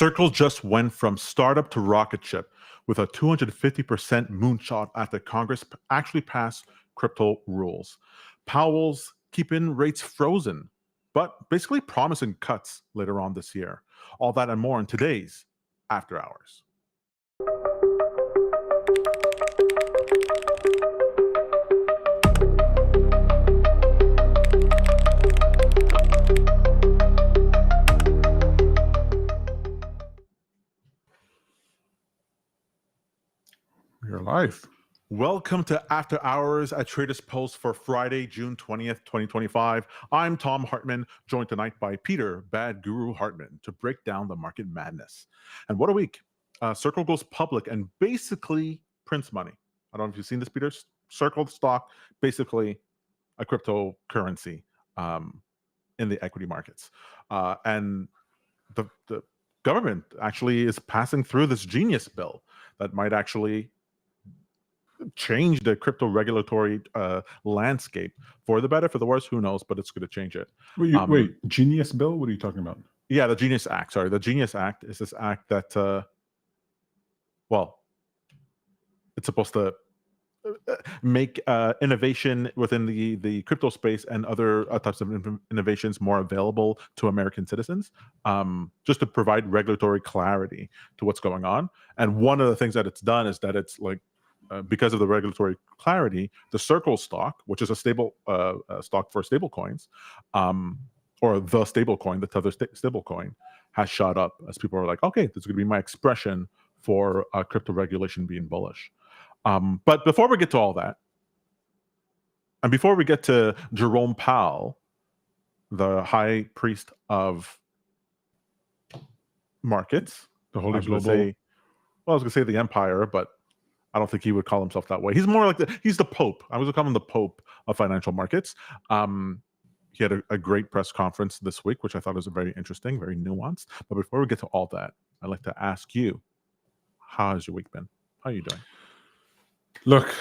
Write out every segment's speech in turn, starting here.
Circle just went from startup to rocket ship with a 250% moonshot after Congress actually passed crypto rules. Powell's keeping rates frozen, but basically promising cuts later on this year. All that and more in today's After Hours. You're live. Welcome to After Hours at TradersPost for Friday, June 20th, 2025. I'm Tom Hartman, joined tonight by Peter Bad Guru Hartman to break down the market madness. And what a week. Circle goes public and basically prints money. I don't know if you've seen this, Peter. Circle stock, basically a cryptocurrency in the equity markets. And the government actually is passing through this genius bill that might actually change the crypto regulatory landscape for the better, for the worse, who knows, but it's going to change it. Wait, Genius Bill? What are you talking about? Yeah, the Genius Act. Sorry, the Genius Act is this act that, it's supposed to make innovation within the crypto space and other types of innovations more available to American citizens, just to provide regulatory clarity to what's going on. And one of the things that it's done is that it's like, because of the regulatory clarity, the Circle stock, which is a stable stock for stablecoins, or the stablecoin, the Tether stablecoin, has shot up as people are like, okay, this is going to be my expression for crypto regulation being bullish. But before we get to all that, and before we get to Jerome Powell, the high priest of markets, The Holy I was going Global. to say the empire, but I don't think he would call himself that way. He's more like he's the Pope. I was going to call him the Pope of financial markets. He had a great press conference this week, which I thought was very interesting, very nuanced. But before we get to all that, I'd like to ask you, how has your week been? How are you doing? Look,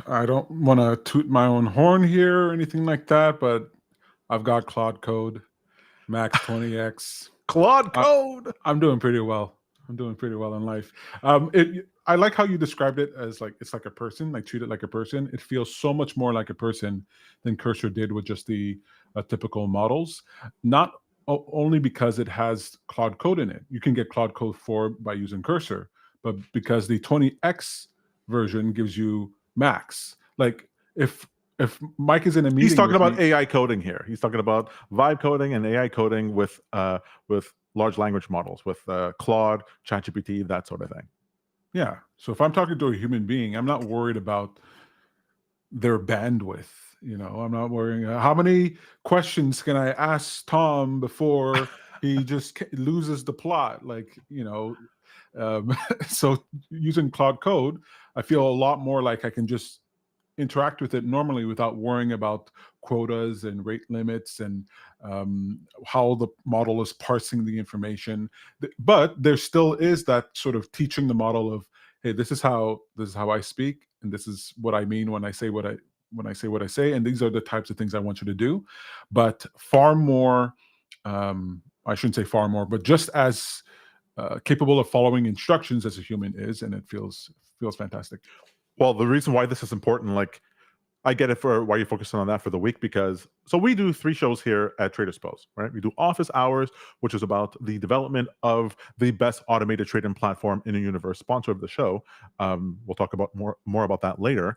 I don't want to toot my own horn here or anything like that, but I've got Claude Code, Max 20X. Claude Code! I'm doing pretty well. I'm doing pretty well in life. I like how you described it as like it's like a person, like treat it like a person. It feels so much more like a person than Cursor did with just the typical models. Not only because it has Claude Code in it. You can get Claude Code 4 by using Cursor, but because the 20X version gives you Max. Like if Mike is in a meeting, he's talking about AI coding here. He's talking about vibe coding and AI coding with large language models, with Claude, ChatGPT, that sort of thing. Yeah. So if I'm talking to a human being, I'm not worried about their bandwidth. I'm not worrying. How many questions can I ask Tom before he just loses the plot? So using Claude Code, I feel a lot more like I can just interact with it normally without worrying about quotas and rate limits and how the model is parsing the information. But there still is that sort of teaching the model of, hey, this is how I speak, and this is what I mean when I say what I say, and these are the types of things I want you to do. But far more, I shouldn't say far more, but just as capable of following instructions as a human is, and it feels fantastic. Well, the reason why this is important, like, I get it for why you're focusing on that for the week, because so we do 3 shows here at TradersPost, right? We do Office Hours, which is about the development of the best automated trading platform in the universe, sponsor of the show. We'll talk about more about that later.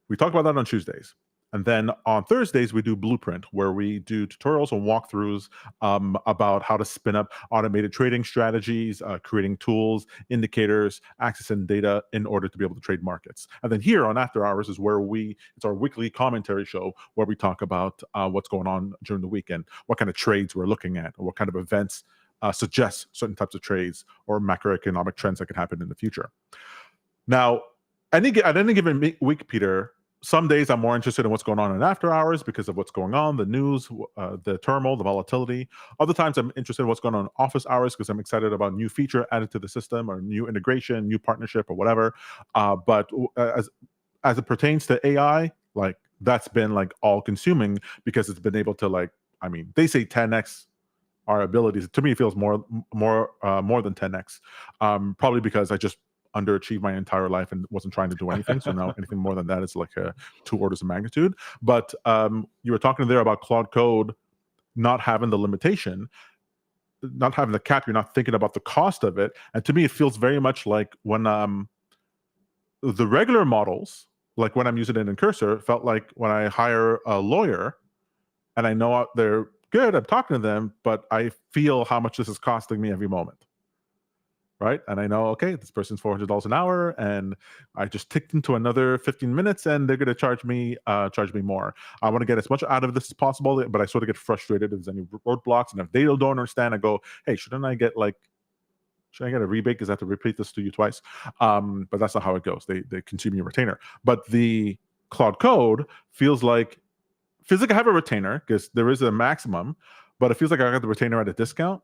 We talk about that on Tuesdays. And then on Thursdays, we do Blueprint, where we do tutorials and walkthroughs about how to spin up automated trading strategies, creating tools, indicators, accessing data in order to be able to trade markets. And then here on After Hours is where it's our weekly commentary show where we talk about what's going on during the weekend, what kind of trades we're looking at, or what kind of events suggest certain types of trades or macroeconomic trends that could happen in the future. Now, at any given week, Peter, some days I'm more interested in what's going on in After Hours because of what's going on, the news, the turmoil, the volatility. Other times I'm interested in what's going on in Office Hours because I'm excited about new feature added to the system or new integration, new partnership or whatever. But as it pertains to AI, like that's been like all consuming because it's been able to they say 10x our abilities. To me, it feels more than 10x. Probably because I just underachieved my entire life and wasn't trying to do anything. So now anything more than that is like 2 orders of magnitude. But you were talking there about Claude Code not having the limitation, not having the cap. You're not thinking about the cost of it. And to me, it feels very much like when the regular models, like when I'm using it in Cursor, felt like when I hire a lawyer and I know they're good, I'm talking to them, but I feel how much this is costing me every moment. Right? And I know, okay, this person's $400 an hour, and I just ticked into another 15 minutes, and they're going to charge me more. I want to get as much out of this as possible, but I sort of get frustrated if there's any roadblocks, and if they don't understand, I go, hey, shouldn't I get a rebate because I have to repeat this to you twice? But that's not how it goes. They consume your retainer. But the Claude Code feels like I have a retainer because there is a maximum, but it feels like I got the retainer at a discount.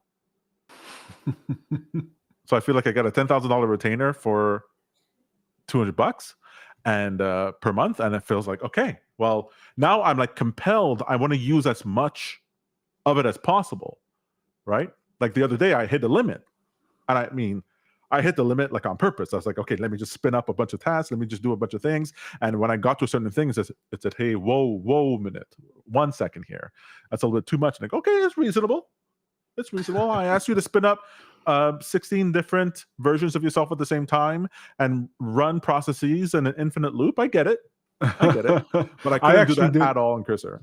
So I feel like I got a $10,000 retainer for $200 and per month, and it feels like, okay, well, now I'm like compelled. I want to use as much of it as possible, right? Like the other day, I hit the limit, and I mean, I hit the limit like on purpose. I was like, okay, let me just spin up a bunch of tasks. Let me just do a bunch of things. And when I got to certain things, it said, hey, whoa, minute, 1 second here. That's a little bit too much. And I go, okay, it's reasonable. It's reasonable. I asked you to spin up 16 different versions of yourself at the same time and run processes in an infinite loop. I get it. But I couldn't do that at all in Cursor.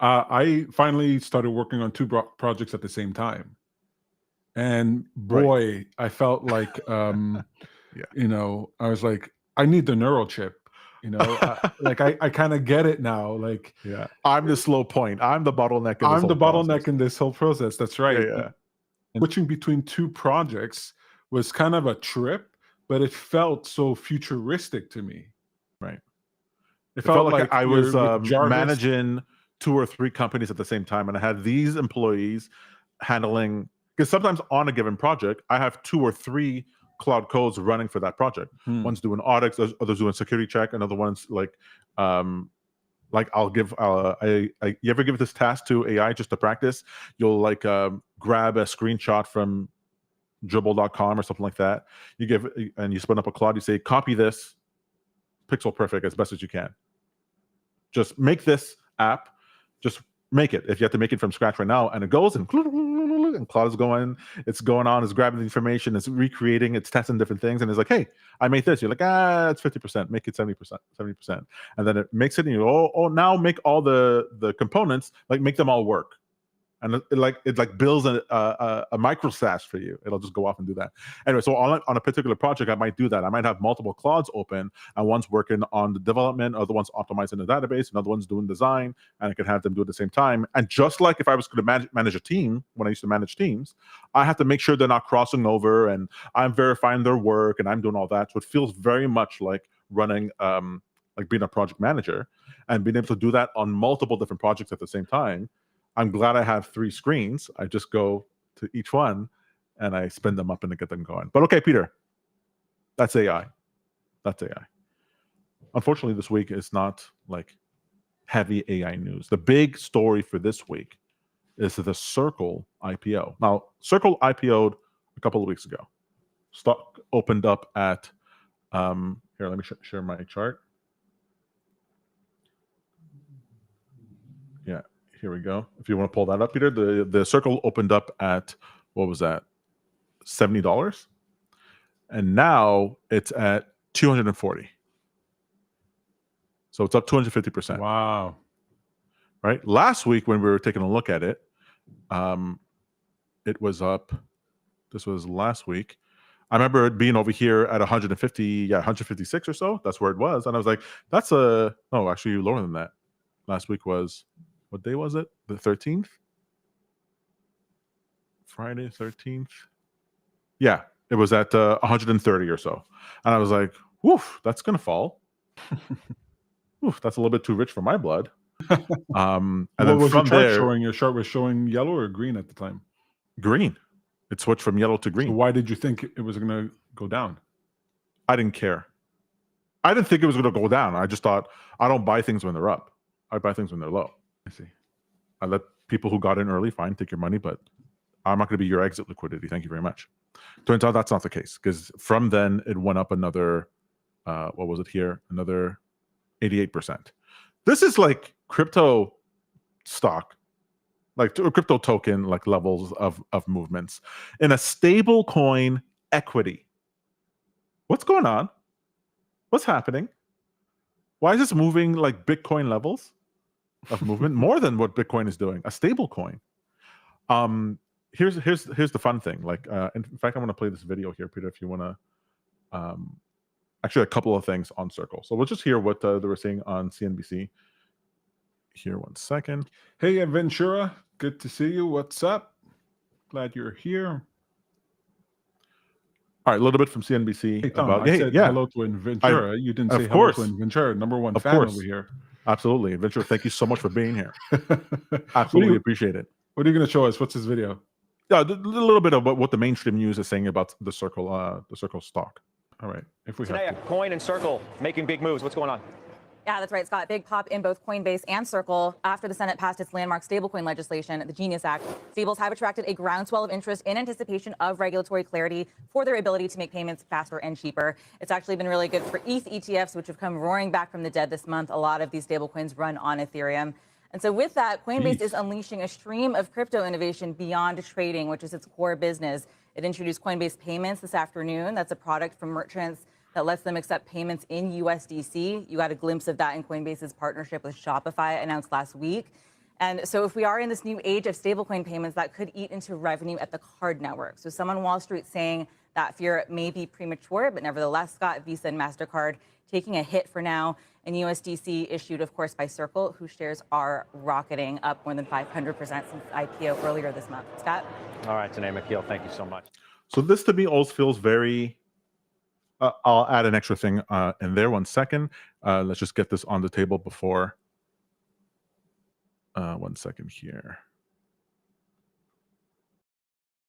I finally started working on 2 projects at the same time. And boy, right. I felt like, you know, I was like, I need the neural chip. You know, I kind of get it now. Like, yeah, I'm the slow point. I'm the bottleneck. In this whole process. That's right. Yeah. And switching between 2 projects was kind of a trip, but it felt so futuristic to me. Right. It felt like I was managing 2 or 3 companies at the same time, and I had these employees handling. Because sometimes on a given project, I have 2 or 3 Claude Codes running for that project. One's doing audits, others doing security check, another one's like I'll give you ever give this task to AI just to practice? You'll like grab a screenshot from dribble.com or something like that. You give and you spin up a Claude. You say, copy this pixel perfect as best as you can. Just make this app. Just make it. If you have to make it from scratch right now, and it goes and Claude is going, it's going on, it's grabbing the information, it's recreating, it's testing different things, and it's like, hey, I made this. You're like, it's 50%, make it 70%, and then it makes it, and you go, now make all the components, like make them all work. And it builds a micro SaaS for you. It'll just go off and do that. Anyway, so on a particular project, I might do that. I might have multiple Claudes open, and one's working on the development, other one's optimizing the database, another one's doing design, and I can have them do it at the same time. And just like if I was going to manage a team, when I used to manage teams, I have to make sure they're not crossing over, and I'm verifying their work, and I'm doing all that. So it feels very much like running, like being a project manager, and being able to do that on multiple different projects at the same time. I'm glad I have 3 screens. I just go to each one and I spin them up and I get them going. But okay, Peter, that's AI. Unfortunately, this week is not like heavy AI news. The big story for this week is the Circle IPO. Now, Circle IPO'd a couple of weeks ago. Stock opened up at, here, let me share my chart. Yeah. Here we go. If you want to pull that up, Peter, the Circle opened up at, what was that, $70, and now it's at $240. So it's up 250%. Wow! Right. Last week when we were taking a look at it, it was up. This was last week. I remember it being over here at 150, 156 or so. That's where it was, and I was like, "That's actually lower than that." Last week was. What day was it? The 13th? Friday, 13th? Yeah, it was at 130 or so. And I was like, woof, that's going to fall. Oof, that's a little bit too rich for my blood. And then was from your chart there, showing? Your chart was showing yellow or green at the time? Green. It switched from yellow to green. So why did you think it was going to go down? I didn't care. I didn't think it was going to go down. I just thought, I don't buy things when they're up. I buy things when they're low. I see. I let people who got in early, fine, take your money, but I'm not going to be your exit liquidity. Thank you very much. Turns out that's not the case, because from then it went up another, what was it here? Another 88%. This is like crypto stock, like crypto token, like levels of movements in a stable coin equity. What's going on? What's happening? Why is this moving like Bitcoin levels of movement more than what Bitcoin is doing? A stable coin. Here's the fun thing. Like, in fact, I want to play this video here, Peter, if you want to. Actually, a couple of things on Circle. So we'll just hear what they were saying on CNBC. Here, 1 second. Hey, Ventura, good to see you. What's up? Glad you're here. All right, a little bit from CNBC Hey, Tom, about. I said hello to Ventura. You didn't say hello to Ventura, #1 fan over here. Absolutely, Ventura. Thank you so much for being here. Absolutely appreciate it. What are you going to show us? What's this video? Yeah, a little bit about what the mainstream news is saying about the Circle stock. All right, if we today, have to. Coin and Circle making big moves. What's going on? Yeah, that's right, Scott. Big pop in both Coinbase and Circle after the Senate passed its landmark stablecoin legislation, the Genius Act. Stables have attracted a groundswell of interest in anticipation of regulatory clarity for their ability to make payments faster and cheaper. It's actually been really good for ETH ETFs, which have come roaring back from the dead this month. A lot of these stablecoins run on Ethereum. And so with that, Coinbase is unleashing a stream of crypto innovation beyond trading, which is its core business. It introduced Coinbase Payments this afternoon. That's a product from merchants that lets them accept payments in USDC. You got a glimpse of that in Coinbase's partnership with Shopify announced last week. And so if we are in this new age of stablecoin payments, that could eat into revenue at the card network. So some on Wall Street saying that fear may be premature, but nevertheless, Scott, Visa and MasterCard taking a hit for now. And USDC issued, of course, by Circle, whose shares are rocketing up more than 500% since IPO earlier this month. Scott? All right, Tanae McKeel, thank you so much. So this to me also feels very... I'll add an extra thing in there. 1 second. Let's just get this on the table before. 1 second here.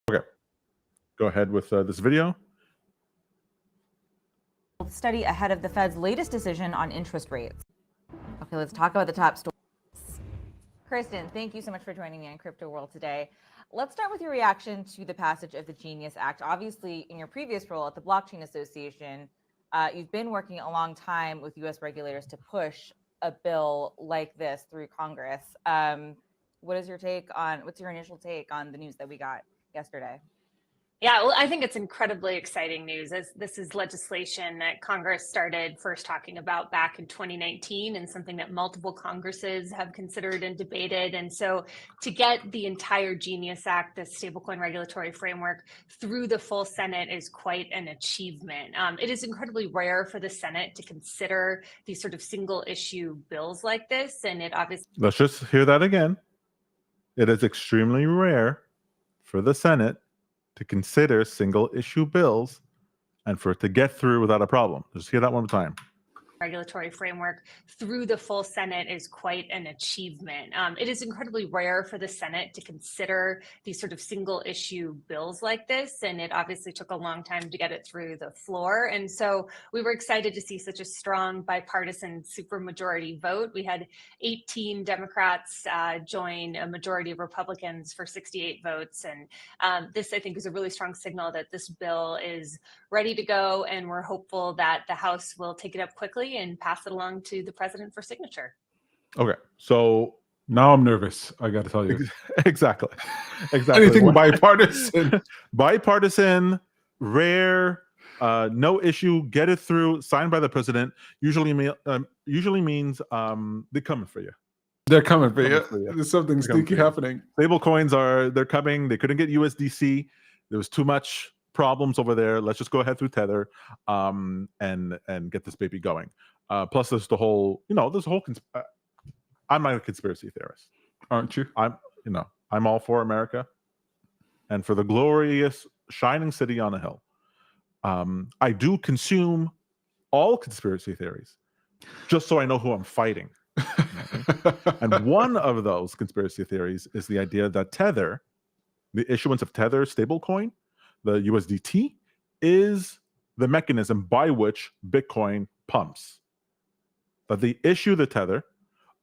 Okay. Go ahead with this video. Study ahead of the Fed's latest decision on interest rates. Okay, let's talk about the top stories. Kristen, thank you so much for joining me on Crypto World today. Let's start with your reaction to the passage of the Genius Act. Obviously, in your previous role at the Blockchain Association, you've been working a long time with U.S. regulators to push a bill like this through Congress. What's your initial take on the news that we got yesterday? Yeah, well, I think it's incredibly exciting news, as this is legislation that Congress started first talking about back in 2019 and something that multiple Congresses have considered and debated. And so to get the entire Genius Act, the stablecoin regulatory framework, through the full Senate is quite an achievement. It is incredibly rare for the Senate to consider these sort of single issue bills like this. And it obviously... Let's just hear that again. It is extremely rare for the Senate to consider single issue bills and for it to get through without a problem. Just hear that one more time. Regulatory framework through the full Senate is quite an achievement. It is incredibly rare for the Senate to consider these sort of single issue bills like this, and it obviously took a long time to get it through the floor. And so we were excited to see such a strong bipartisan supermajority vote. We had 18 Democrats join a majority of Republicans for 68 votes. And this, I think, is a really strong signal that this bill is ready to go, and we're hopeful that the House will take it up quickly and pass it along to the president for signature. Okay, so now I'm nervous. I got to tell you, exactly. Anything bipartisan, bipartisan, rare, no issue. Get it through, signed by the president. Usually means they're coming for you. They're coming for you. There's something sneaky happening. Stable coins they're coming. They couldn't get USDC. There was too much problems over there. Let's just go ahead through Tether and get this baby going. Plus there's the whole, I'm not a conspiracy theorist. Aren't you? I'm all for America and for the glorious shining city on a hill. I do consume all conspiracy theories just so I know who I'm fighting. And one of those conspiracy theories is the idea that Tether, the issuance of Tether stablecoin, the USDT, is the mechanism by which Bitcoin pumps. That they issue the Tether,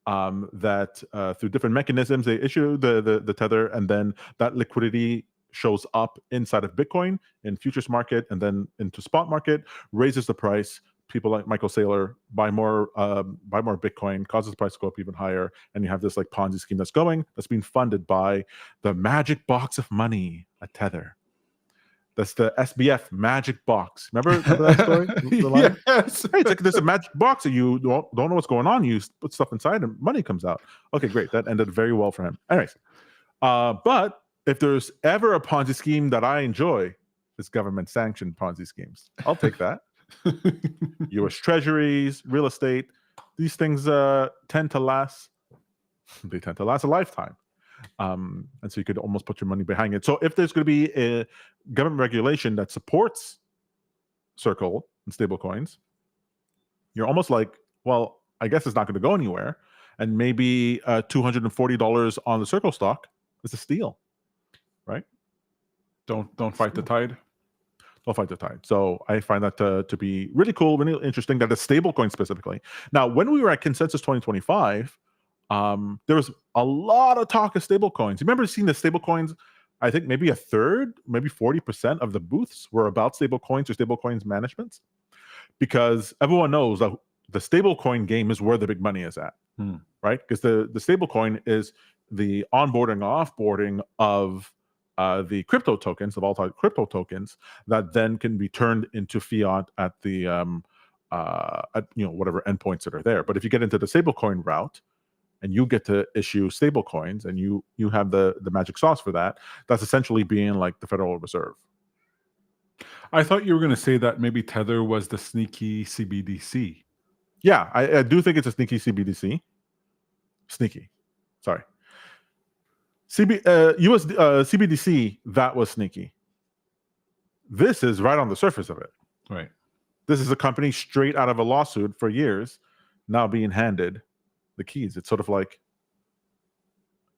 through different mechanisms, they issue the Tether, and then that liquidity shows up inside of Bitcoin in futures market and then into spot market, raises the price. People like Michael Saylor buy more Bitcoin, causes the price to go up even higher, and you have this like Ponzi scheme that's being funded by the magic box of money at Tether. That's the SBF magic box. Remember that story? The line? Yes. Hey, it's like there's a magic box that you don't know what's going on. You put stuff inside and money comes out. Okay, great. That ended very well for him. Anyways, but if there's ever a Ponzi scheme that I enjoy, it's government-sanctioned Ponzi schemes. I'll take that. U.S. Treasuries, real estate, these things tend to last. They tend to last a lifetime. And so you could almost put your money behind it. So if there's going to be a government regulation that supports Circle and stablecoins, you're almost like, well, I guess it's not going to go anywhere. And maybe $240 on the Circle stock is a steal, right? Don't fight the tide. Don't fight the tide. So I find that to be really cool, really interesting, that it's stablecoin specifically. Now, when we were at Consensus 2025, there was a lot of talk of stablecoins. You remember seeing the stablecoins? I think maybe a third, maybe 40% of the booths were about stablecoins or stablecoins managements, because everyone knows that the stablecoin game is where the big money is at, right? Because the stablecoin is the onboarding, offboarding of the crypto tokens, of all type crypto tokens, that then can be turned into fiat at the at whatever endpoints that are there. But if you get into the stablecoin route, and you get to issue stable coins, and you have the magic sauce for that, that's essentially being like the Federal Reserve. I thought you were going to say that maybe Tether was the sneaky CBDC. Yeah, I do think it's a sneaky CBDC. Sneaky. Sorry. US CBDC, that was sneaky. This is right on the surface of it. Right. This is a company straight out of a lawsuit for years, now being handed the keys. It's sort of like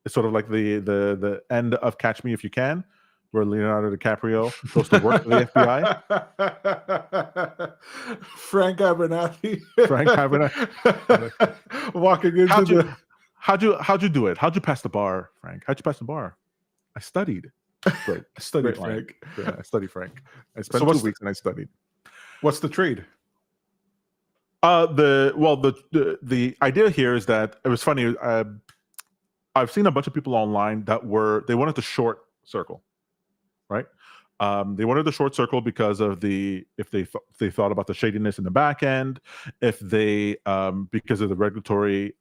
the end of Catch Me If You Can, where Leonardo DiCaprio goes to work for the FBI. Frank Abernathy. Walking into How'd you do it? How'd you pass the bar, Frank? How'd you pass the bar? I studied. Great. I studied, Frank. Yeah, I studied, Frank. I spent 2 weeks and I studied. What's the trade? The idea here is that it was funny. I've seen a bunch of people online that they wanted to short Circle, right? They wanted to short Circle because of they thought about the shadiness in the back end, if they because of the regulatory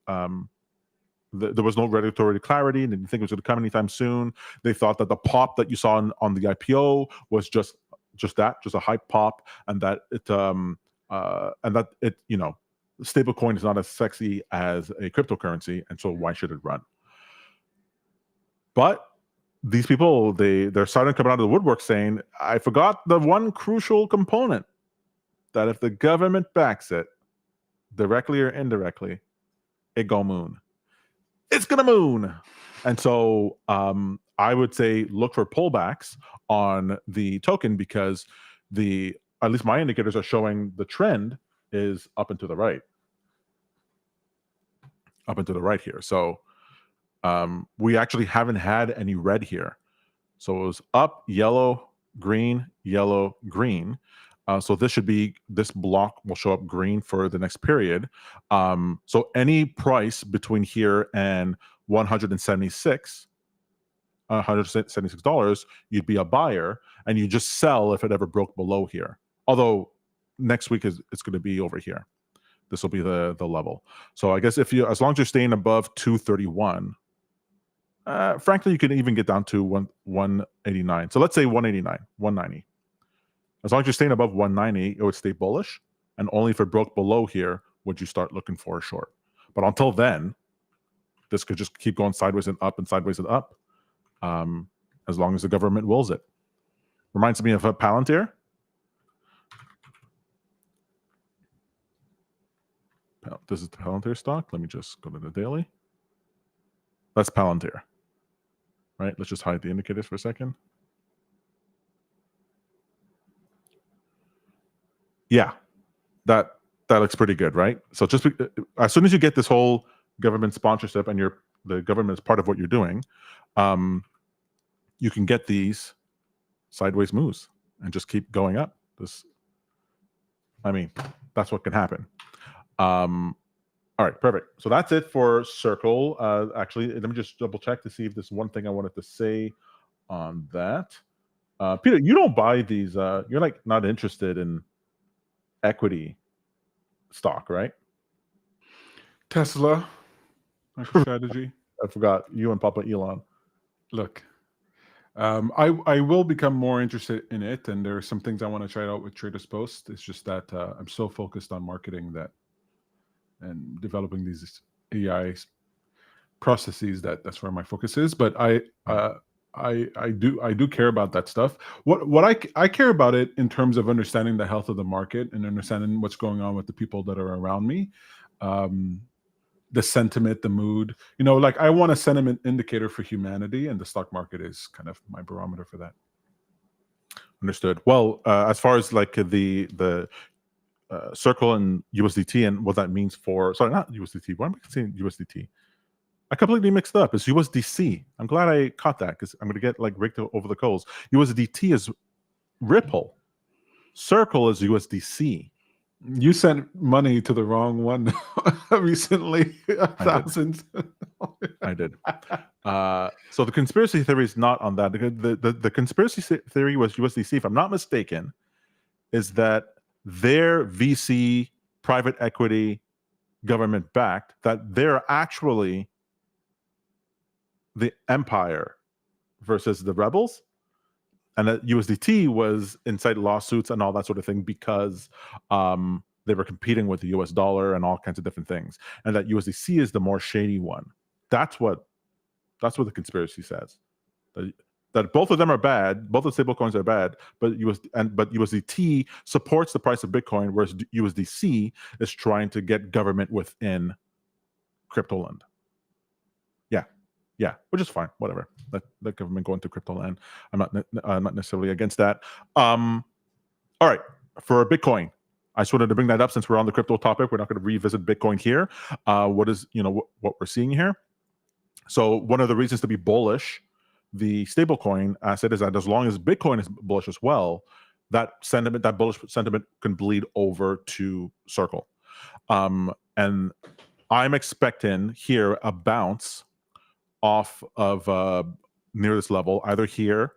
there was no regulatory clarity and didn't think it was going to come anytime soon. They thought that the pop that you saw on the IPO was just a hype pop, and that stablecoin is not as sexy as a cryptocurrency, and so why should it run? But these people, they're starting to come out of the woodwork saying, I forgot the one crucial component, that if the government backs it, directly or indirectly, it go moon. It's gonna moon. And so I would say look for pullbacks on the token, because at least my indicators are showing the trend is up and to the right. Up and to the right here. So we actually haven't had any red here. So it was up, yellow, green, yellow, green. So this block will show up green for the next period. So any price between here and $176, you'd be a buyer, and you just sell if it ever broke below here. Although next week it's going to be over here. This will be the level. So I guess as long as you're staying above 231, frankly, you can even get down to 189. So let's say 189, 190. As long as you're staying above 190, it would stay bullish, and only if it broke below here would you start looking for a short. But until then, this could just keep going sideways and up and sideways and up, as long as the government wills it. Reminds me of a Palantir. This is the Palantir stock. Let me just go to the daily. That's Palantir. Right? Let's just hide the indicators for a second. Yeah, that looks pretty good, right? So just as soon as you get this whole government sponsorship and the government is part of what you're doing, you can get these sideways moves and just keep going up. That's what can happen. All right, perfect. So that's it for Circle. Actually, let me just double check to see if there's one thing I wanted to say on that. Peter, you don't buy these. You're like not interested in equity stock, right? Tesla, strategy. I forgot you and Papa Elon. Look, I will become more interested in it, and there are some things I want to try out with TradersPost. It's just that I'm so focused on marketing that and developing these AI processes that's where my focus is. But I do care about that stuff. What I care about it in terms of understanding the health of the market and understanding what's going on with the people that are around me. The sentiment, the mood, like I want a sentiment indicator for humanity, and the stock market is kind of my barometer for that. Understood. Well, as far as like the Circle and USDT and what that means for, sorry, not USDT. Why am I saying USDT? I completely mixed up. It's USDC. I'm glad I caught that because I'm going to get like raked over the coals. USDT is Ripple. Circle is USDC. You sent money to the wrong one recently. Thousands. I did. So the conspiracy theory is not on that. The conspiracy theory was USDC, if I'm not mistaken, is that their VC, private equity, government backed, that they're actually the empire versus the rebels, and that USDT was inside lawsuits and all that sort of thing because they were competing with the US dollar and all kinds of different things, and that USDC is the more shady one. That's what the conspiracy says. That both of them are bad, both the stablecoins are bad, but USDT supports the price of Bitcoin, whereas USDC is trying to get government within crypto land. Yeah, which is fine. Whatever. Let government go into crypto land. I'm not necessarily against that. All right, for Bitcoin, I just wanted to bring that up since we're on the crypto topic. We're not going to revisit Bitcoin here. What we're seeing here? So one of the reasons to be bullish the stablecoin asset is that as long as Bitcoin is bullish as well, that bullish sentiment can bleed over to Circle. And I'm expecting here a bounce off of near this level, either here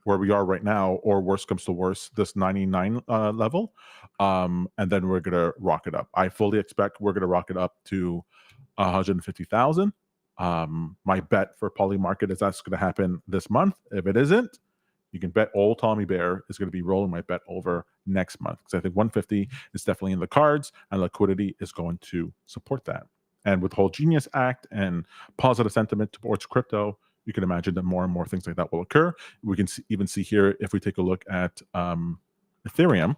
where we are right now, or worst comes to worst, this 99 level. And then we're gonna rock it up. I fully expect we're gonna rock it up to 150,000. My bet for Poly Market is that's going to happen this month. If it isn't, you can bet old Tommy Bear is going to be rolling my bet over next month, because I think 150 is definitely in the cards, and liquidity is going to support that. And with the whole Genius Act and positive sentiment towards crypto, you can imagine that more and more things like that will occur. We can even see here, if we take a look at Ethereum,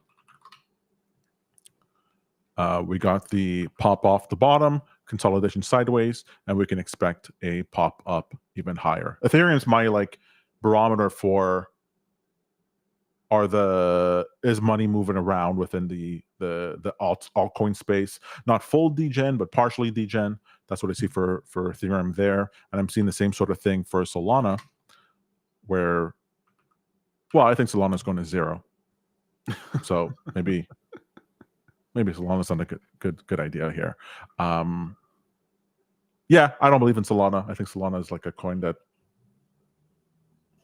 we got the pop off the bottom, consolidation sideways, and we can expect a pop up even higher. Ethereum is my barometer for is money moving around within the altcoin space, not full degen but partially degen. That's what I see for Ethereum there, and I'm seeing the same sort of thing for Solana, where I think Solana is going to zero. So maybe Solana's not a good idea here. Yeah, I don't believe in Solana. I think Solana is like a coin that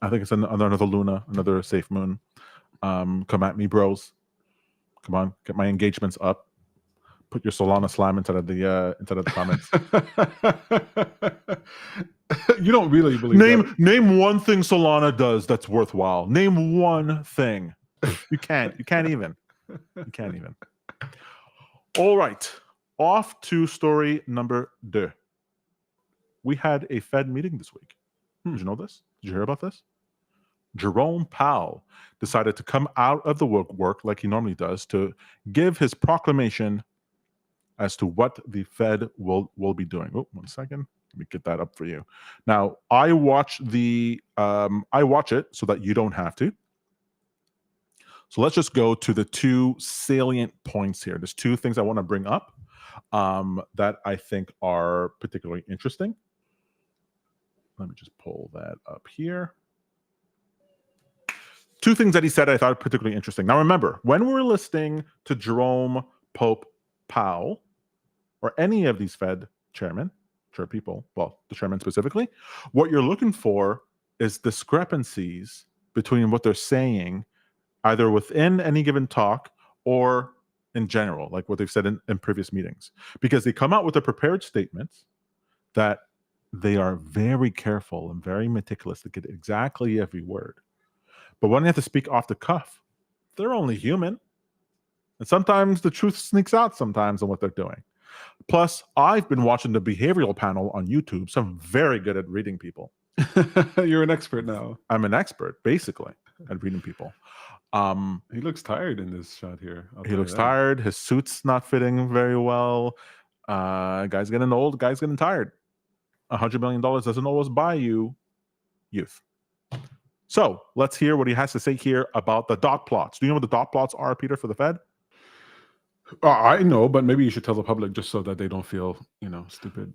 I think it's another Luna, another safe moon. Come at me, bros. Come on, get my engagements up. Put your Solana slam into the comments. You don't really believe that. Name one thing Solana does that's worthwhile. Name one thing. You can't even. You can't even. All right, off to story number 2. We had a Fed meeting this week. Did you know this? Did you hear about this? Jerome Powell decided to come out of the work like he normally does to give his proclamation as to what the Fed will be doing. Oh, 1 second. Let me get that up for you. Now, I watch it so that you don't have to. So let's just go to the 2 salient points here. There's 2 things I want to bring up that I think are particularly interesting. Let me just pull that up here. two things that he said I thought particularly interesting. Now, remember, when we're listening to Jerome, Pope, Powell, or any of these Fed chairmen, people, well, the chairman specifically, what you're looking for is discrepancies between what they're saying, either within any given talk or in general, like what they've said in previous meetings. Because they come out with the prepared statements that they are very careful and very meticulous to get exactly every word. But when they have to speak off the cuff, they're only human. And sometimes the truth sneaks out sometimes on what they're doing. Plus, I've been watching the behavioral panel on YouTube, so I'm very good at reading people. You're an expert now. I'm an expert, basically, at reading people. He looks tired in this shot here. He looks tired. His suit's not fitting very well. Guy's getting old. Guy's getting tired. $100 million doesn't always buy you youth. So let's hear what he has to say here about the dot plots. Do you know what the dot plots are, Peter, for the Fed? I know, but maybe you should tell the public just so that they don't feel, stupid.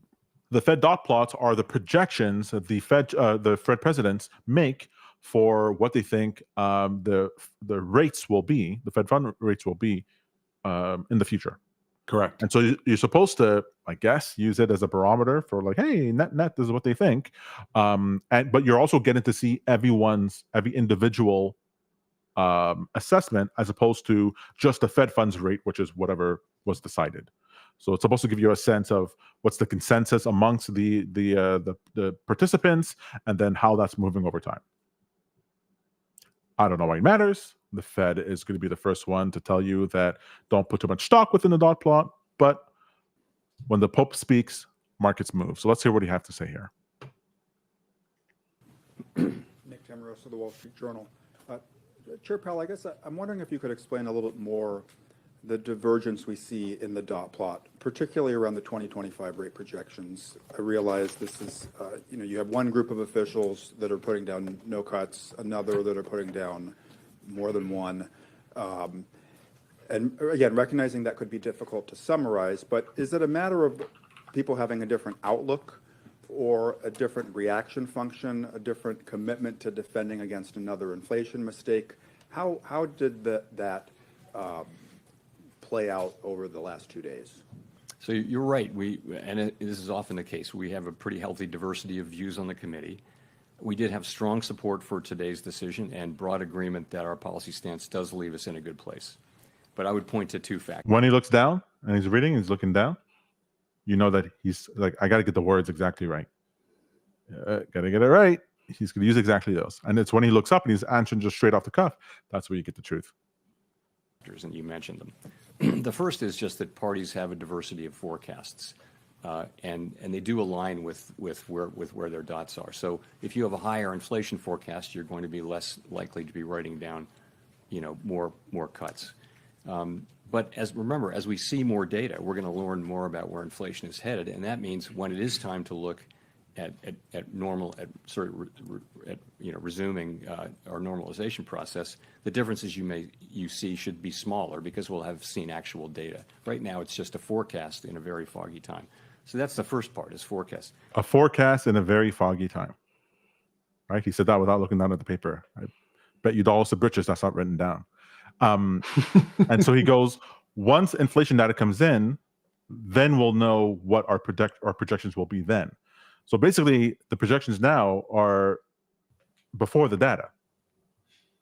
The Fed dot plots are the projections that the Fed presidents make for what they think the rates will be, the Fed fund rates will be in the future. Correct. And so you're supposed to, I guess, use it as a barometer for like, hey, net, this is what they think. But you're also getting to see every individual assessment as opposed to just the Fed funds rate, which is whatever was decided. So it's supposed to give you a sense of what's the consensus amongst the participants, and then how that's moving over time. I don't know why it matters. The Fed is going to be the first one to tell you that don't put too much stock within the dot plot. But when the Pope speaks, markets move. So let's hear what he has to say here. Nick Tamarosa of the Wall Street Journal. Chair Powell, I guess I'm wondering if you could explain a little bit more the divergence we see in the dot plot, particularly around the 2025 rate projections. I realize this is, you have one group of officials that are putting down no cuts, another that are putting down more than one. And again, recognizing that could be difficult to summarize, but is it a matter of people having a different outlook or a different reaction function, a different commitment to defending against another inflation mistake? How did that play out over the last 2 days? So you're right. This is often the case. We have a pretty healthy diversity of views on the committee. We did have strong support for today's decision and broad agreement that our policy stance does leave us in a good place. But I would point to two factors. When he looks down and he's reading, he's looking down, you know that he's like, I got to get the words exactly right. Got to get it right. He's going to use exactly those. And it's when he looks up and he's answering just straight off the cuff, that's where you get the truth. And you mentioned them. The first is just that parties have a diversity of forecasts, and they do align with where their dots are. So if you have a higher inflation forecast, you're going to be less likely to be writing down, more cuts. But remember, as we see more data, we're going to learn more about where inflation is headed, and that means when it is time to look at resuming our normalization process, the differences you see should be smaller because we'll have seen actual data. Right now, it's just a forecast in a very foggy time. So that's the first part, is forecast. A forecast in a very foggy time. Right? He said that without looking down at the paper. I bet you dollars to britches that's not written down. And so he goes, once inflation data comes in, then we'll know what our projections will be then. So basically, the projections now are before the data.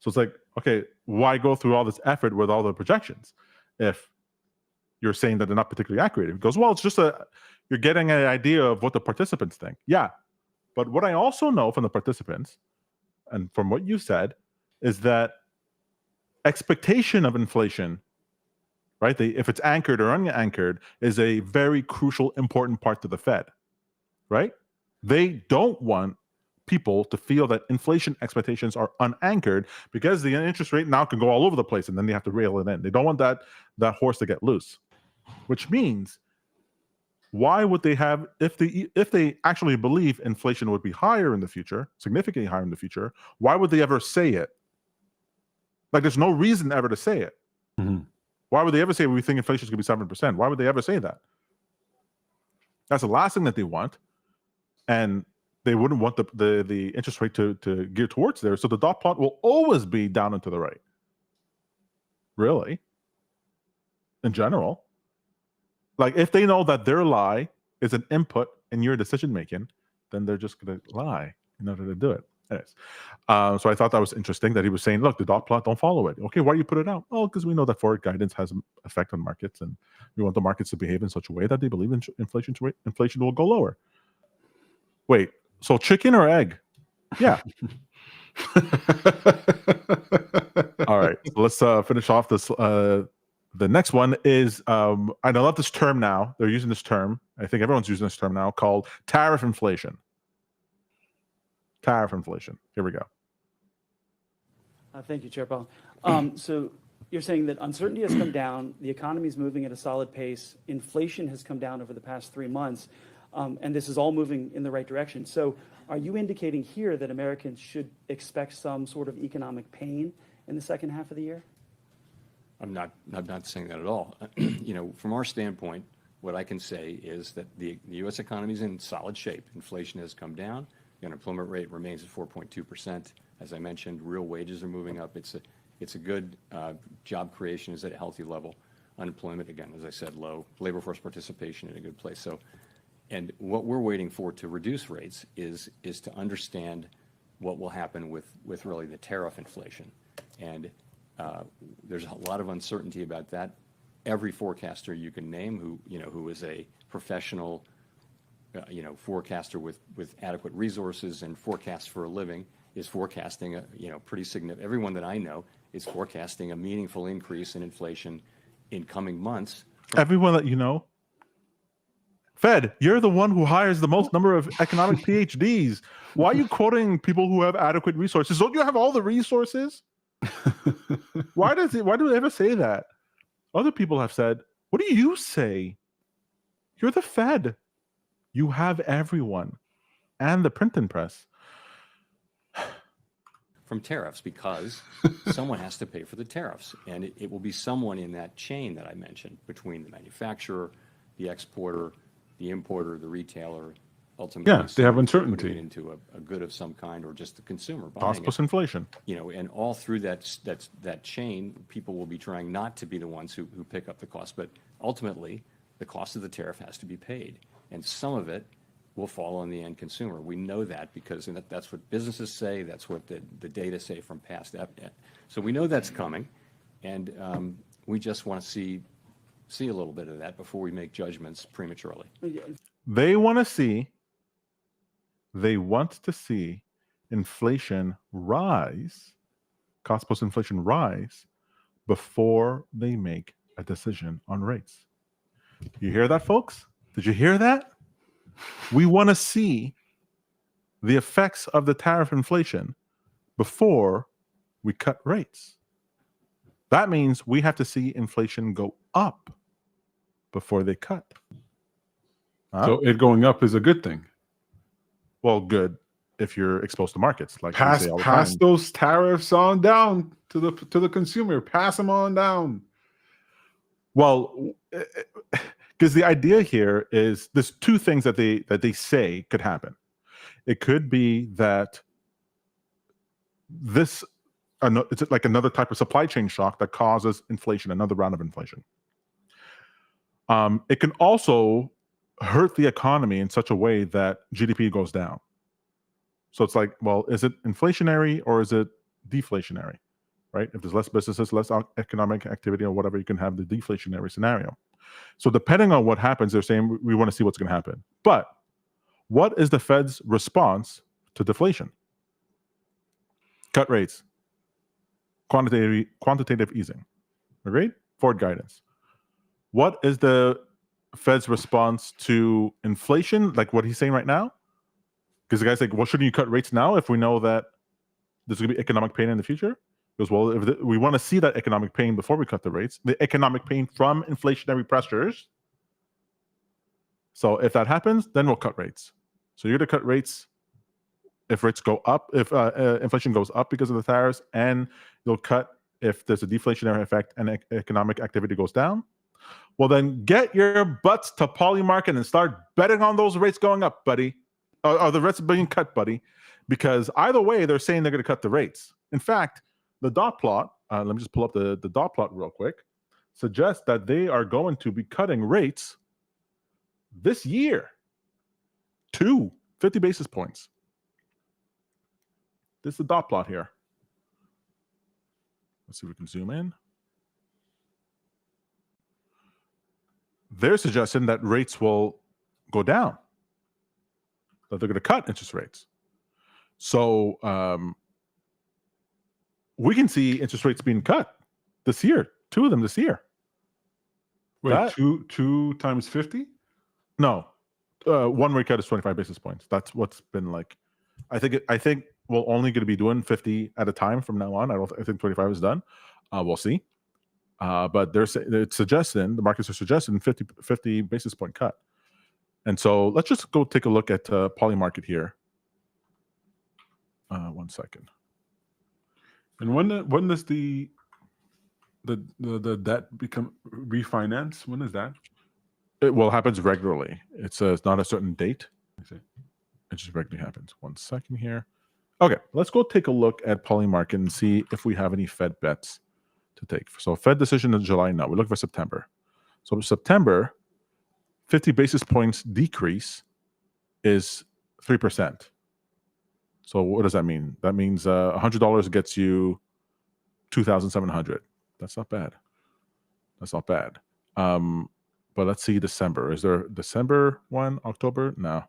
So it's like, okay, why go through all this effort with all the projections if you're saying that they're not particularly accurate? He goes, well, it's just you're getting an idea of what the participants think. Yeah, but what I also know from the participants and from what you said is that expectation of inflation, right? If it's anchored or unanchored, is a very crucial, important part to the Fed, right? They don't want people to feel that inflation expectations are unanchored because the interest rate now can go all over the place and then they have to reel it in. They don't want that horse to get loose, which means why would they have, if they actually believe inflation would be higher in the future, significantly higher in the future, why would they ever say it? Like, there's no reason ever to say it. Mm-hmm. Why would they ever say we think inflation is going to be 7%? Why would they ever say that? That's the last thing that they want. And they wouldn't want the interest rate to gear towards there. So the dot plot will always be down and to the right. Really? In general. Like if they know that their lie is an input in your decision making, then they're just going to lie in order to do it. Anyways, so I thought that was interesting that he was saying, look, the dot plot, don't follow it. Okay, why do you put it out? Oh, because we know that forward guidance has an effect on markets, and we want the markets to behave in such a way that they believe inflation will go lower. Wait, so chicken or egg? Yeah. All right, so let's finish off this. The next one is, and I love this term now. They're using this term. I think everyone's using this term now, called tariff inflation. Tariff inflation. Here we go. Thank you, Chair Powell. So you're saying that uncertainty has come down, the economy is moving at a solid pace, inflation has come down over the past 3 months, and this is all moving in the right direction. So are you indicating here that Americans should expect some sort of economic pain in the second half of the year? I'm not saying that at all. From our standpoint, what I can say is that the U.S. economy is in solid shape. Inflation has come down. The unemployment rate remains at 4.2%. As I mentioned, real wages are moving up. It's a good job creation is at a healthy level. Unemployment, again, as I said, low. Labor force participation in a good place. So, and what we're waiting for to reduce rates is to understand what will happen with really the tariff inflation. And there's a lot of uncertainty about that. Every forecaster you can name who is a professional forecaster with adequate resources and forecasts for a living is forecasting a pretty significant. Everyone that I know is forecasting a meaningful increase in inflation in coming months. Everyone that you know, Fed, you're the one who hires the most number of economic PhDs. Why are you quoting people who have adequate resources? Don't you have all the resources? Why do they ever say that? Other people have said, what do you say? You're the Fed. You have everyone and the printing press. From tariffs, because someone has to pay for the tariffs. And it will be someone in that chain that I mentioned between the manufacturer, the exporter, the importer, the retailer, ultimately. Yeah, they have uncertainty. Putting it into a good of some kind, or just the consumer buying Cost plus inflation. And all through that chain, people will be trying not to be the ones who pick up the cost. But ultimately, the cost of the tariff has to be paid. And some of it will fall on the end consumer. We know that because that's what businesses say. That's what the data say from past. So we know that's coming, and we just want to see a little bit of that before we make judgments prematurely. They want to see inflation rise, cost plus inflation rise, before they make a decision on rates. You hear that, folks? Did you hear that? We want to see the effects of the tariff inflation before we cut rates. That means we have to see inflation go up before they cut. So it going up is a good thing. Well, good if you're exposed to markets. Like Pass those tariffs on down to the consumer. Pass them on down. Well, because the idea here is there's two things that they say could happen. It could be that it's like another type of supply chain shock that causes inflation, another round of inflation. It can also hurt the economy in such a way that GDP goes down. So it's like, well, is it inflationary or is it deflationary, right? If there's less businesses, less economic activity or whatever, you can have the deflationary scenario. So depending on what happens, they're saying we want to see what's going to happen. But what is the Fed's response to deflation? Cut rates, quantitative easing, agreed? Forward guidance. What is the Fed's response to inflation, like what he's saying right now? Because the guy's like, well, shouldn't you cut rates now if we know that there's going to be economic pain in the future? Because, well, we want to see that economic pain before we cut the rates, the economic pain from inflationary pressures. So if that happens, then we'll cut rates. So you're going to cut rates if rates go up, if inflation goes up because of the tariffs, and you'll cut if there's a deflationary effect and economic activity goes down. Well, then get your butts to Polymarket and start betting on those rates going up, buddy. Are the rates being cut, buddy? Because either way, they're saying they're going to cut the rates. In fact, the dot plot, let me just pull up the dot plot real quick, suggests that they are going to be cutting rates this year. 50 basis points. This is the dot plot here. Let's see if we can zoom in. They're suggesting that rates will go down, that they're going to cut interest rates. So we can see interest rates being cut this year, 2 of them this year. Wait, two times 50? No, one rate cut is 25 basis points. That's what's been like. I think we're only going to be doing 50 at a time from now on. I think 25 is done. We'll see. But it's suggesting, the markets are suggesting 50 basis point cut. And so let's just go take a look at Polymarket here. 1 second. And when does the debt become refinance? When is that? It happens regularly. It's not a certain date. I see. It just regularly happens. 1 second here. Okay, let's go take a look at Polymarket and see if we have any Fed bets to take. So Fed decision in July, no. We're looking for September. So September, 50 basis points decrease is 3%. So what does that mean? That means $100 gets you $2,700. That's not bad. That's not bad. But let's see December. Is there December one? October? No.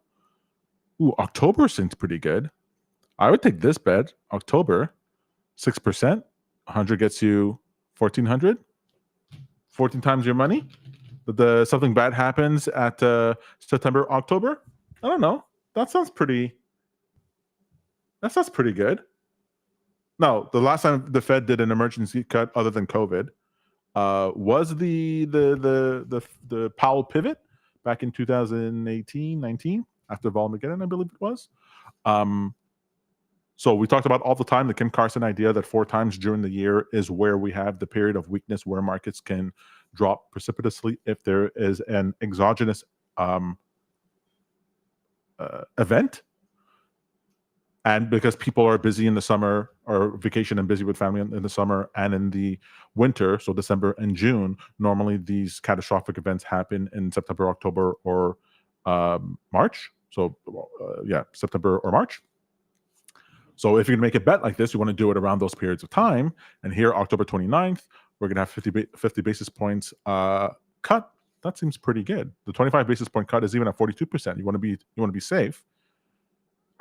Ooh, October seems pretty good. I would take this bet. October, 6%. 100 gets you 1,400. 14 times your money. Something bad happens at September, October. I don't know. That sounds pretty good. No, the last time the Fed did an emergency cut other than COVID was the Powell pivot back in 2018, 19 after Volmageddon, I believe it was. So we talked about all the time the Kim Carson idea that 4 times during the year is where we have the period of weakness where markets can drop precipitously if there is an exogenous event. And because people are busy in the summer or vacation and busy with family in the summer and in the winter, so December and June, normally these catastrophic events happen in September, October, or March. So September or March. So if you're going to make a bet like this, you want to do it around those periods of time. And here, October 29th, we're going to have 50 basis points cut. That seems pretty good. The 25 basis point cut is even at 42%. You want to be safe.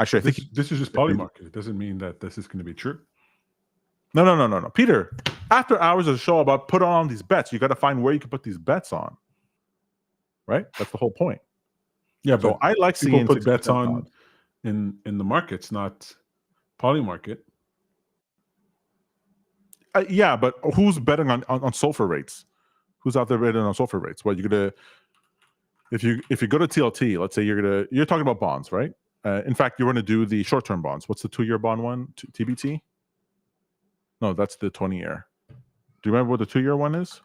Actually, I think this is just Polymarket. It doesn't mean that this is going to be true. No. Peter, after hours of the show about put on these bets, you got to find where you can put these bets on. Right? That's the whole point. Yeah, so but I like people seeing put bets on in the markets, not Polymarket. Yeah, but who's betting on SOFR rates? Who's out there betting on SOFR rates? Well, you're gonna if you go to TLT, let's say you're talking about bonds, right? In fact, you're going to do the short-term bonds. What's the 2-year bond one? TBT? No, that's the 20-year. Do you remember what the 2-year one is?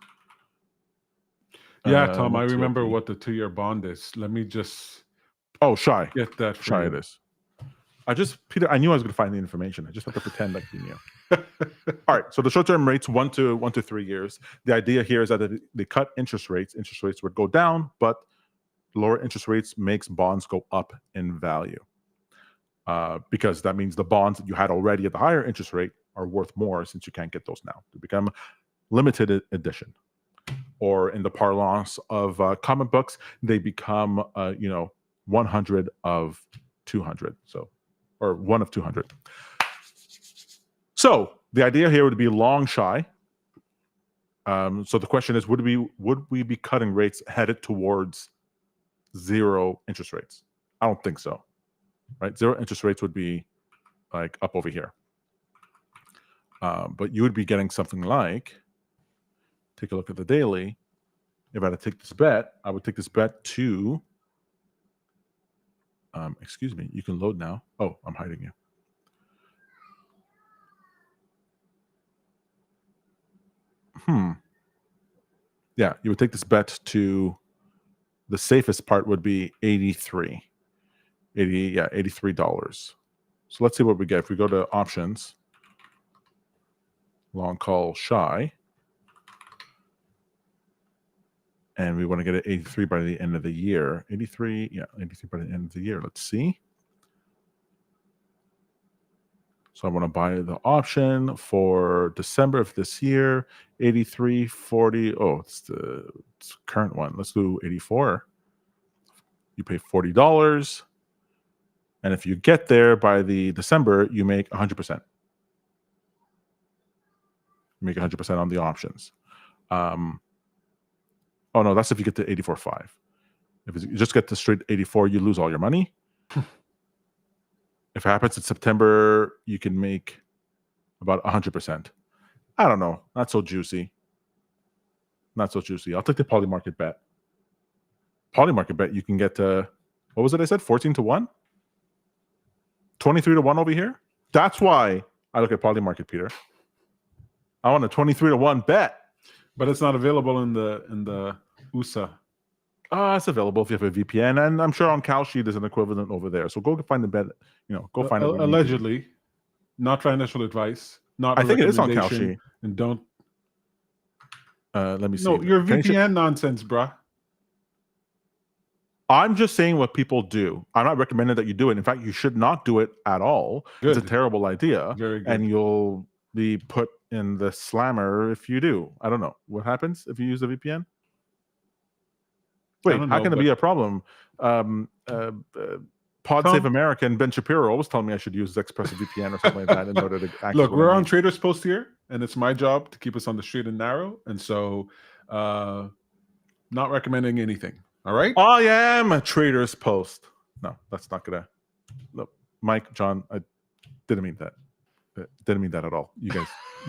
Yeah, Tom, I remember what the 2-year bond is. Let me just Shy. Get that for Shy you. it is. Peter, I knew I was going to find the information. I just have to pretend like you knew. All right, so the short-term rates 1 to 3 years. The idea here is that if they cut interest rates would go down, but lower interest rates makes bonds go up in value. Because that means the bonds that you had already at the higher interest rate are worth more since you can't get those now. They become limited edition. Or in the parlance of comic books, they become 100 of 200. So, or 1 of 200. So the idea here would be long shy. So the question is, would we be cutting rates headed towards 0 interest rates? I don't think so. Right? 0 interest rates would be like up over here. But you would be getting something like, take a look at the daily. If I had to take this bet, I would take this bet to, excuse me, you can load now. Oh, I'm hiding you. Yeah, you would take this bet to, the safest part would be 83. $83. So let's see what we get. If we go to options, long call shy, and we want to get it 83 by the end of the year. 83 by the end of the year. Let's see. So I want to buy the option for December of this year, 83.40. Oh, it's the current one. Let's do 84. You pay $40. And if you get there by the December, you make 100%. You make 100% on the options. Oh, no, that's if you get to 84.5. If you just get to straight 84, you lose all your money. If it happens in September, you can make about 100%. I don't know. Not so juicy. Not so juicy. I'll take the polymarket bet. Polymarket bet, you can get to, what was it I said? 14 to 1? 23 to 1 over here? That's why I look at polymarket, Peter. I want a 23 to 1 bet. But it's not available in the USA. It's available if you have a VPN, and I'm sure on CalSheet there's an equivalent over there. So go find the bet. Go find it. Allegedly, not financial advice. Not. I think it is on CalSheet. And don't. Let me see. No, your VPN nonsense, bruh. I'm just saying what people do. I'm not recommending that you do it. In fact, you should not do it at all. Good. It's a terrible idea. Very good. And you'll be put in the slammer if you do. I don't know. What happens if you use a VPN? Wait, how can it be a problem? PodSave America and Ben Shapiro always tell me I should use ExpressVPN or something like that in order to access. Look, we're on TradersPost here, and it's my job to keep us on the straight and narrow. And so, not recommending anything. All right? I am a TradersPost. No, that's not gonna. Look, Mike, John, I didn't mean that. Didn't mean that at all. You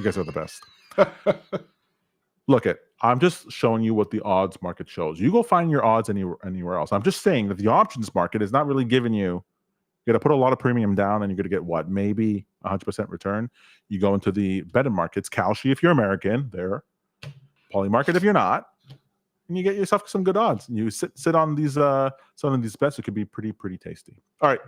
guys are the best. Look, I'm just showing you what the odds market shows. You go find your odds anywhere else. I'm just saying that the options market is not really giving you. You got to put a lot of premium down, and you're going to get what? Maybe 100% return. You go into the betting markets, CalSheet if you're American, there, polymarket if you're not, and you get yourself some good odds. And you sit on these some of these bets. It could be pretty tasty. All right.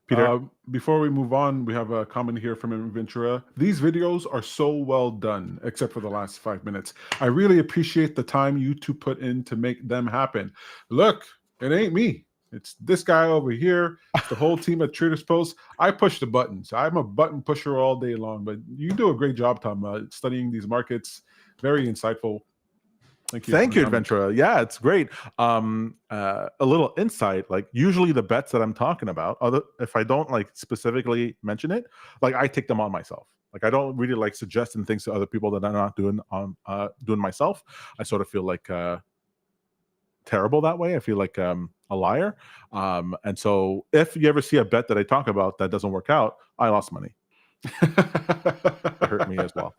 Peter, before we move on, we have a comment here from Ventura. These videos are so well done, except for the last 5 minutes. I really appreciate the time you two put in to make them happen. Look, it ain't me. It's this guy over here. It's the whole team at TradersPost. I push the buttons. I'm a button pusher all day long, but you do a great job, Tom, studying these markets. Very insightful. Thank you, Ventura. Yeah, it's great. A little insight, like usually the bets that I'm talking about, if I don't like specifically mention it, like I take them on myself. Like I don't really like suggesting things to other people that I'm not doing doing myself. I sort of feel like terrible that way. I feel like a liar. And so if you ever see a bet that I talk about that doesn't work out, I lost money. It hurt me as well.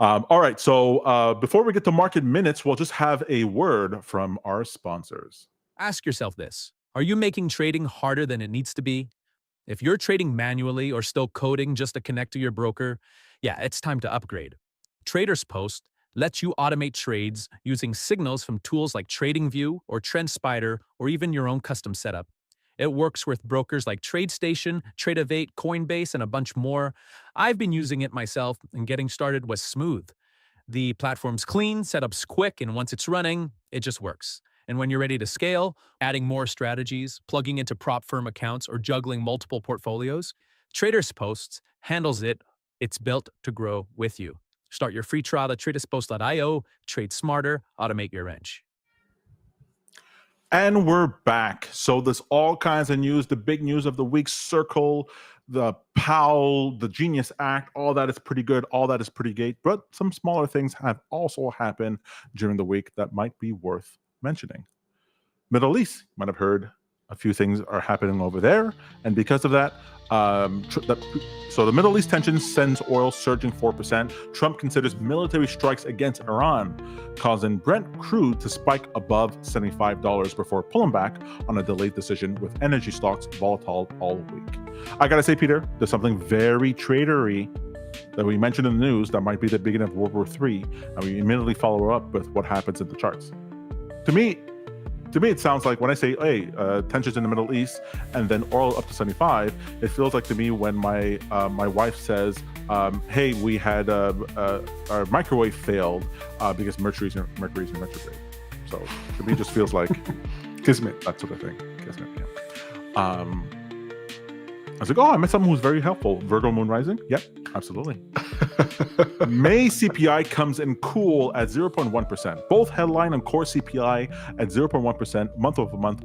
All right, so before we get to market minutes, we'll just have a word from our sponsors. Ask yourself this. Are you making trading harder than it needs to be? If you're trading manually or still coding just to connect to your broker, yeah, it's time to upgrade. TradersPost lets you automate trades using signals from tools like TradingView or TrendSpider or even your own custom setup. It works with brokers like TradeStation, Tradeovate, Coinbase, and a bunch more. I've been using it myself, and getting started was smooth. The platform's clean, setup's quick, and once it's running, it just works. And when you're ready to scale, adding more strategies, plugging into prop firm accounts, or juggling multiple portfolios, TradersPost handles it. It's built to grow with you. Start your free trial at TradersPost.io. Trade smarter, automate your edge. And we're back. So there's all kinds of news. The big news of the week, Circle, the Powell, the Genius Act, all that is pretty good. All that is pretty great. But some smaller things have also happened during the week that might be worth mentioning. Middle East, you might have heard a few things are happening over there. And because of that, so the Middle East tension sends oil surging 4%. Trump considers military strikes against Iran, causing Brent crude to spike above $75 before pulling back on a delayed decision, with energy stocks volatile all week. I gotta say, Peter, there's something very tradery that we mentioned in the news that might be the beginning of World War III, and we immediately follow up with what happens in the charts. To me, to me, it sounds like when I say, hey, tensions in the Middle East and then oil up to 75, it feels like to me when my wife says, hey, we had our microwave failed because Mercury's in retrograde. So to me, it just feels like Kismet. that sort of thing. Kismet, yeah. I was like, oh, I met someone who's very helpful. Virgo moon rising? Yep, absolutely. May CPI comes in cool at 0.1%. Both headline and core CPI at 0.1% month-over-month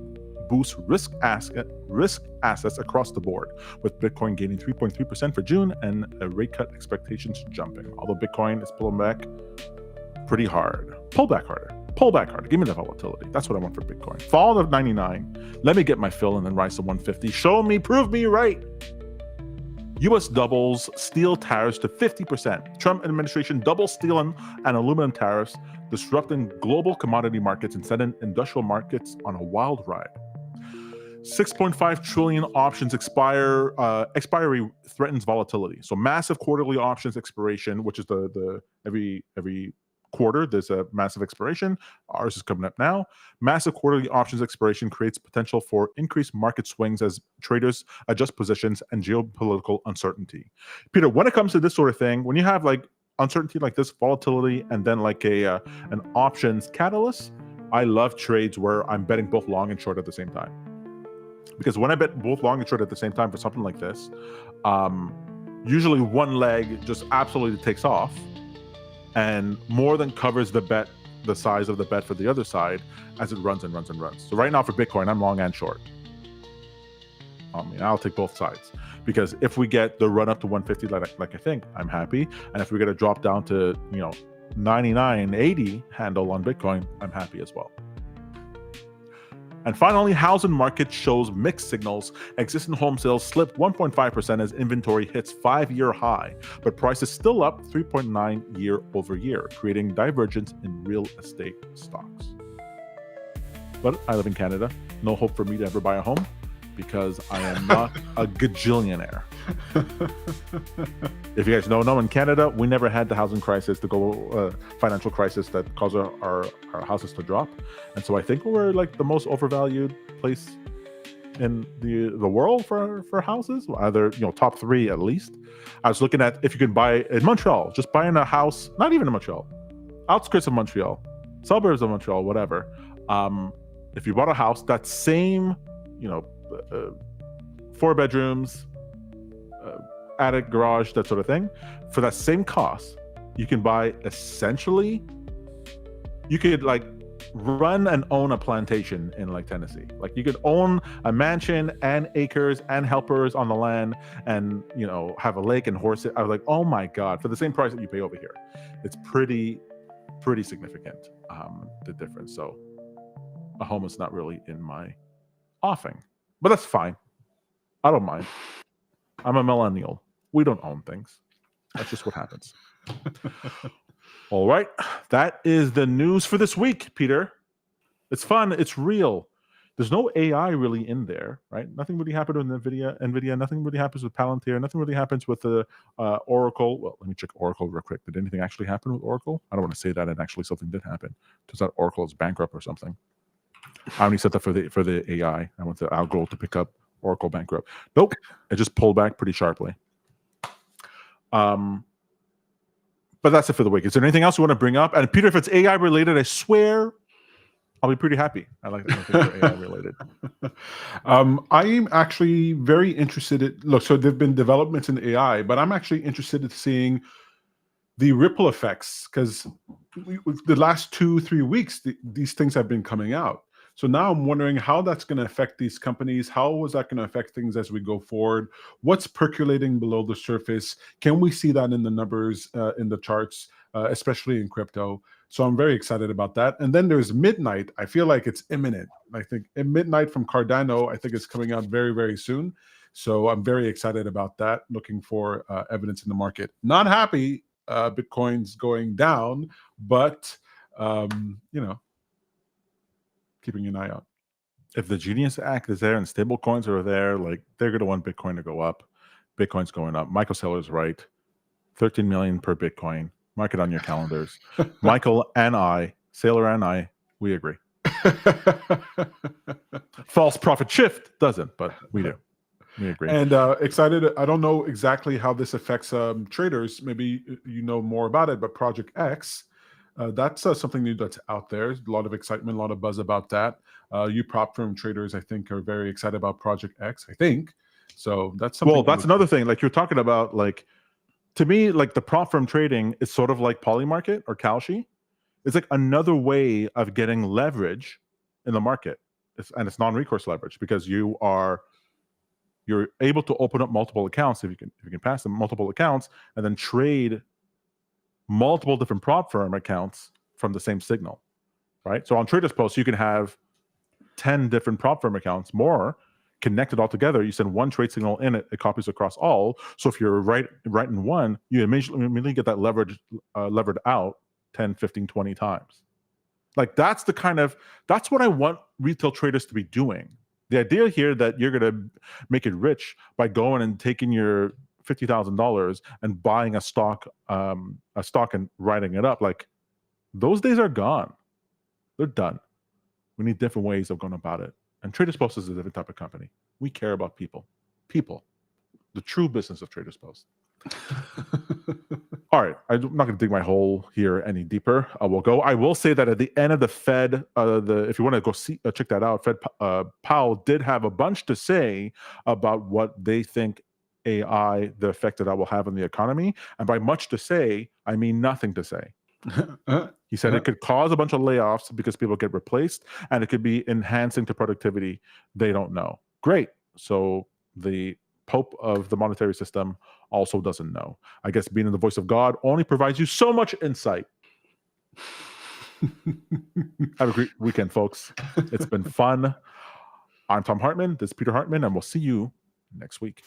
boosts risk assets across the board, with Bitcoin gaining 3.3% for June and rate cut expectations jumping. Although Bitcoin is pulling back pretty hard. Pull back harder. Give me the volatility. That's what I want for Bitcoin. Fall to 99. Let me get my fill and then rise to 150. Show me, prove me right. U.S. doubles steel tariffs to 50%. Trump administration doubles steel and aluminum tariffs, disrupting global commodity markets and setting industrial markets on a wild ride. 6.5 trillion options expiry threatens volatility. So massive quarterly options expiration, which is the every quarter there's a massive expiration. Ours is coming up now. Massive quarterly options expiration creates potential for increased market swings as traders adjust positions and geopolitical uncertainty. Peter, when it comes to this sort of thing, when you have like uncertainty like this, volatility, and then like an options catalyst, I love trades where I'm betting both long and short at the same time. Because when I bet both long and short at the same time for something like this, usually one leg just absolutely takes off and more than covers the size of the bet for the other side as it runs and runs and runs. So right now for Bitcoin, I'm long and short. I'll take both sides, because if we get the run up to 150, like I think, I'm happy. And if we get a drop down to 99, 80 handle on Bitcoin, I'm happy as well. And finally, housing market shows mixed signals. Existing home sales slipped 1.5% as inventory hits 5-year high, but prices still up 3.9% year over year, creating divergence in real estate stocks. But I live in Canada. No hope for me to ever buy a home because I am not a gajillionaire. If you guys don't know, in Canada, we never had the housing crisis, financial crisis that caused our houses to drop. And so I think we're like the most overvalued place in the world for houses, either top 3 at least. I was looking at if you can buy in Montreal, just buying a house, not even in Montreal, outskirts of Montreal, suburbs of Montreal, whatever. If you bought a house, that same 4 bedrooms, attic, garage, that sort of thing, for that same cost, you can buy essentially, you could like run and own a plantation in like Tennessee. Like you could own a mansion and acres and helpers on the land and have a lake and horses. I was like, oh my God, for the same price that you pay over here. It's pretty significant, the difference. So a home is not really in my offing, but that's fine. I don't mind. I'm a millennial. We don't own things. That's just what happens. All right. That is the news for this week, Peter. It's fun. It's real. There's no AI really in there, right? Nothing really happened with NVIDIA. Nothing really happens with Palantir. Nothing really happens with the Oracle. Well, let me check Oracle real quick. Did anything actually happen with Oracle? I don't want to say that, and actually something did happen. Turns out Oracle is bankrupt or something. I only set that for the AI. I want the algo to pick up Oracle bankrupt. Nope. It just pulled back pretty sharply. But that's it for the week. Is there anything else you want to bring up? And Peter, if it's AI related, I swear I'll be pretty happy. I like that things are AI related. I'm actually very interested so there've been developments in AI, but I'm actually interested in seeing the ripple effects, because the last 2-3 weeks, these things have been coming out. So now I'm wondering how that's going to affect these companies. How is that going to affect things as we go forward? What's percolating below the surface? Can we see that in the numbers, in the charts, especially in crypto? So I'm very excited about that. And then there's midnight. I feel like it's imminent. I think midnight from Cardano, I think it's coming out very, very soon. So I'm very excited about that, looking for evidence in the market. Not happy Bitcoin's going down, but, keeping an eye out. If the Genius Act is there and stable coins are there, like they're going to want Bitcoin to go up. Bitcoin's going up. Michael Saylor's right. 13 million per Bitcoin. Mark it on your calendars. Michael and I, Saylor and I, we agree. False profit shift doesn't, but we do. We agree. And excited. I don't know exactly how this affects traders. Maybe you know more about it, but Project X, that's something new that's out there. A lot of excitement, a lot of buzz about that. You prop firm traders, I think, are very excited about Project X, I think. So that's something. Well, that's another thing. Like you're talking about, like, to me, like the prop firm trading is sort of like Polymarket or Kalshi. It's like another way of getting leverage in the market. And it's non-recourse leverage because you're able to open up multiple accounts if you can pass them multiple accounts and then trade multiple different prop firm accounts from the same signal, right? So on TradersPost, you can have 10 different prop firm accounts, more, connected all together. You send one trade signal in, it copies across all. So if you're right in one, you immediately get that levered out 10, 15, 20 times. Like that's what I want retail traders to be doing. The idea here that you're going to make it rich by going and taking your $50,000 and buying a stock and writing it up, like those days are gone. They're done. We need different ways of going about it. And TradersPost is a different type of company. We care about people. People. The true business of TradersPost. All right. I'm not going to dig my hole here any deeper. I will say that at the end of the Fed, if you want to go check that out, Fed Powell did have a bunch to say about what they think AI, the effect that will have on the economy. And by much to say, I mean nothing to say. He said it could cause a bunch of layoffs because people get replaced, and it could be enhancing to productivity. They don't know. Great. So the Pope of the monetary system also doesn't know. I guess being in the voice of God only provides you so much insight. Have a great weekend, folks. It's been fun. I'm Tom Hartman. This is Peter Hartman, and we'll see you next week.